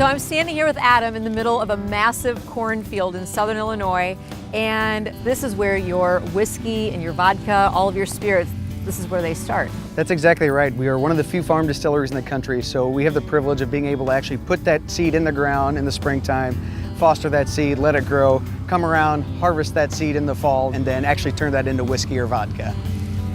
I'm standing here with Adam in the middle of a massive cornfield in southern Illinois, and this is where your whiskey and your vodka, all of your spirits, this is where they start. That's exactly right. We are one of the few farm distilleries in the country, so we have the privilege of being able to actually put that seed in the ground in the springtime, foster that seed, let it grow, come around, harvest that seed in the fall, and then actually turn that into whiskey or vodka.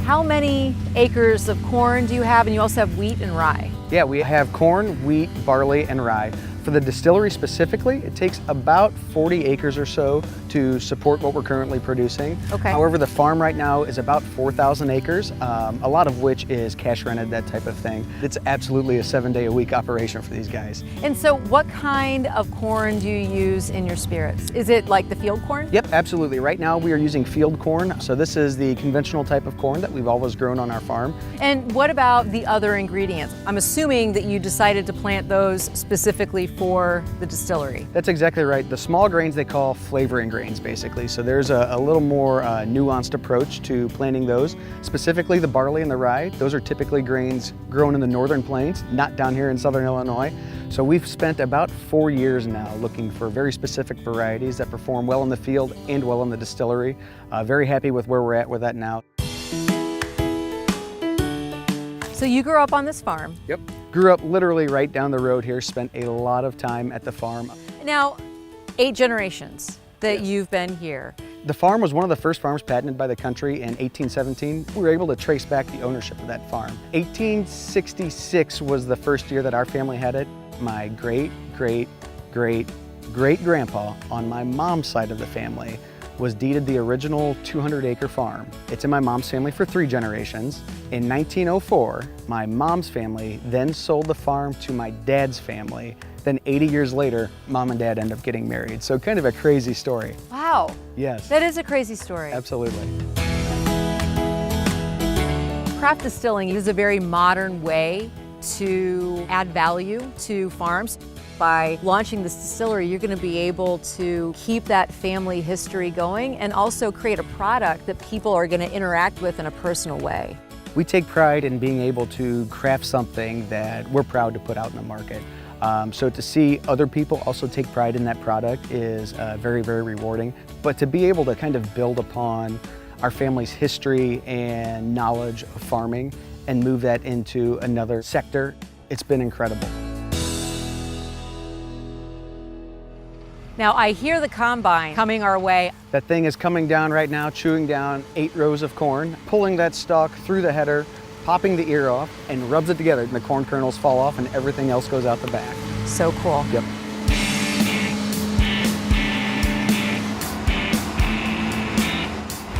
How many acres of corn do you have? And you also have wheat and rye. Yeah, we have corn, wheat, barley, and rye. For the distillery specifically, it takes about 40 acres or so to support what we're currently producing. Okay. However, the farm right now is about 4,000 acres, a lot of which is cash rented, that type of thing. It's absolutely a 7-day-a-week operation for these guys. And so what kind of corn do you use in your spirits? Is it like the field corn? Yep, absolutely. Right now we are using field corn. So this is the conventional type of corn that we've always grown on our farm. And what about the other ingredients? I'm assuming that you decided to plant those specifically for the distillery. That's exactly right. The small grains they call flavoring grains, basically. So there's a little more nuanced approach to planting those. Specifically the barley and the rye, those are typically grains grown in the northern plains, not down here in southern Illinois. So we've spent about 4 years now looking for very specific varieties that perform well in the field and well in the distillery. Very happy with where we're at with that now. So you grew up on this farm. Yep. Grew up literally right down the road here, spent a lot of time at the farm. Now, 8 generations that you've been here. The farm was one of the first farms patented by the country in 1817. We were able to trace back the ownership of that farm. 1866 was the first year that our family had it. My great-great-great-great-grandpa on my mom's side of the family was deeded the original 200-acre farm. It's in my mom's family for 3 generations. In 1904, my mom's family then sold the farm to my dad's family. Then 80 years later, mom and dad end up getting married. So kind of a crazy story. Wow. Yes. That is a crazy story. Absolutely. Craft distilling is a very modern way to add value to farms. By launching this distillery, you're going to be able to keep that family history going and also create a product that people are going to interact with in a personal way. We take pride in being able to craft something that we're proud to put out in the market. So to see other people also take pride in that product is very, very rewarding. But to be able to kind of build upon our family's history and knowledge of farming and move that into another sector, it's been incredible. Now I hear the combine coming our way. That thing is coming down right now, chewing down 8 rows of corn, pulling that stalk through the header, popping the ear off, and rubs it together. And the corn kernels fall off and everything else goes out the back. So cool. Yep.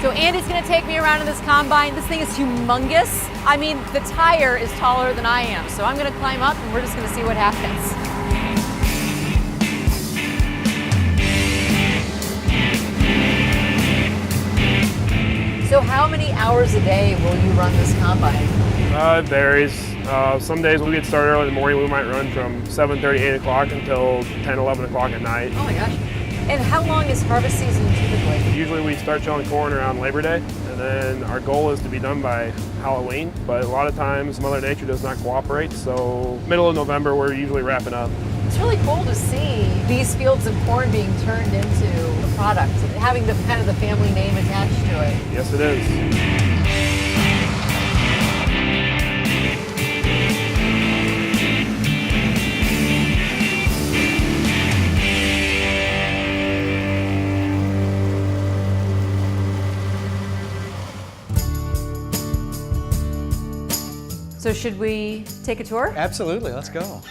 So Andy's gonna take me around in this combine. This thing is humongous. I mean, the tire is taller than I am. So I'm gonna climb up and we're just gonna see what happens. So how many hours a day will you run this combine? It varies. Some days we get started early in the morning. We might run from 7:30, 8 o'clock until 10, 11 o'clock at night. Oh my gosh. And how long is harvest season typically? Usually we start shelling corn around Labor Day, and then our goal is to be done by Halloween. But a lot of times Mother Nature does not cooperate, so middle of November we're usually wrapping up. It's really cool to see these fields of corn being turned into a product, having the kind of the family name attached to it. Yes, it is. So should we take a tour? Absolutely, let's go.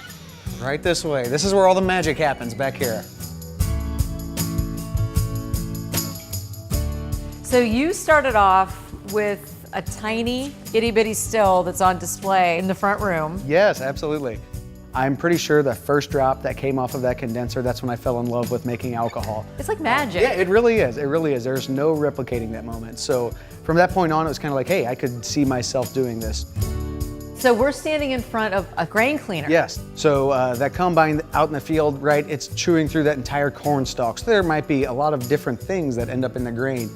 Right this way. This is where all the magic happens, back here. So you started off with a tiny itty bitty still that's on display in the front room. Yes, absolutely. I'm pretty sure the first drop that came off of that condenser, that's when I fell in love with making alcohol. It's like magic. Yeah, it really is. It really is. There's no replicating that moment. So from that point on, it was kind of like, hey, I could see myself doing this. So we're standing in front of a grain cleaner. Yes. So that combine out in the field, right, it's chewing through that entire corn stalk. So there might be a lot of different things that end up in the grain.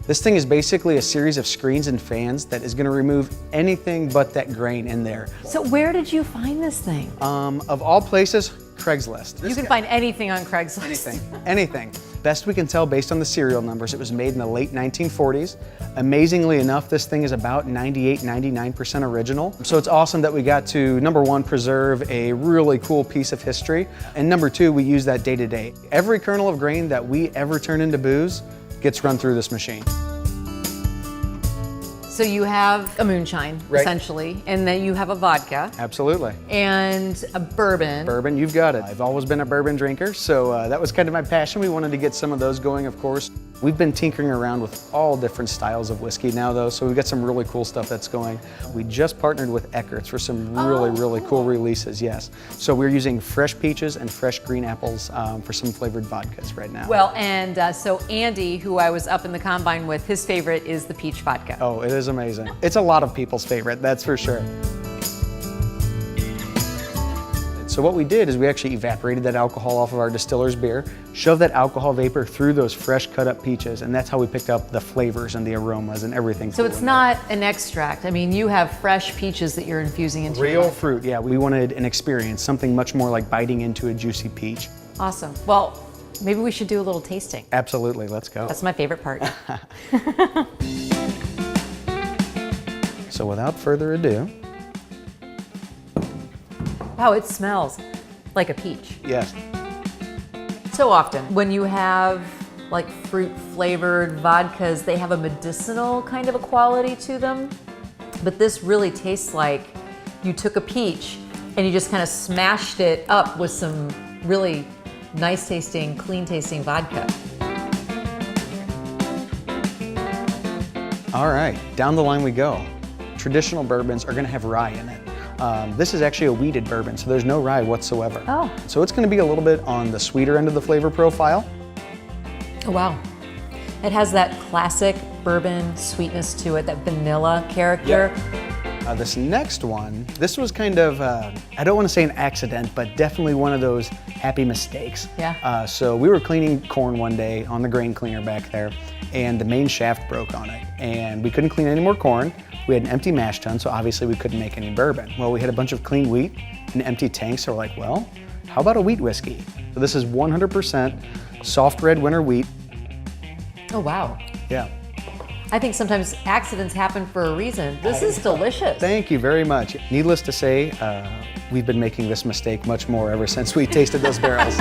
This thing is basically a series of screens and fans that is going to remove anything but that grain in there. So where did you find this thing? Of all places, Craigslist. You can find anything on Craigslist. Anything. Best we can tell based on the serial numbers, it was made in the late 1940s. Amazingly enough, this thing is about 98, 99% original. So it's awesome that we got to, number one, preserve a really cool piece of history. And number two, we use that day to day. Every kernel of grain that we ever turn into booze gets run through this machine. So you have a moonshine, Right. essentially, and then you have a vodka. Absolutely. And a bourbon. Bourbon, you've got it. I've always been a bourbon drinker, so that was kind of my passion. We wanted to get some of those going, of course. We've been tinkering around with all different styles of whiskey now, though, so we've got some really cool stuff that's going. We just partnered with Eckert's for some really cool releases, yes. So we're using fresh peaches and fresh green apples for some flavored vodkas right now. Well, and so Andy, who I was up in the combine with, his favorite is the peach vodka. Oh, it is amazing. It's a lot of people's favorite, that's for sure. So what we did is we actually evaporated that alcohol off of our distiller's beer, shoved that alcohol vapor through those fresh cut up peaches, and that's how we picked up the flavors and the aromas and everything. So it's not an extract. I mean, you have fresh peaches that you're infusing into your real wine. fruit, yeah. We wanted an experience, something much more like biting into a juicy peach. Awesome. Well, maybe we should do a little tasting. Absolutely, let's go. That's my favorite part. So without further ado. Wow, it smells like a peach. Yes. So often when you have like fruit flavored vodkas, they have a medicinal kind of a quality to them. But this really tastes like you took a peach and you just kind of smashed it up with some really nice tasting, clean tasting vodka. All right, down the line we go. Traditional bourbons are gonna have rye in it. This is actually a wheated bourbon, so there's no rye whatsoever. Oh. So it's gonna be a little bit on the sweeter end of the flavor profile. Oh, wow. It has that classic bourbon sweetness to it, that vanilla character. This next one, this was kind of, I don't want to say an accident, but definitely one of those happy mistakes. Yeah. So we were cleaning corn one day on the grain cleaner back there, and the main shaft broke on it, and we couldn't clean any more corn. We had an empty mash tun, so obviously we couldn't make any bourbon. Well, we had a bunch of clean wheat and empty tanks, so we're like, well, how about a wheat whiskey? So this is 100% soft red winter wheat. Oh, wow. Yeah. I think sometimes accidents happen for a reason. This is delicious. Thank you very much. Needless to say, we've been making this mistake much more ever since we tasted those barrels.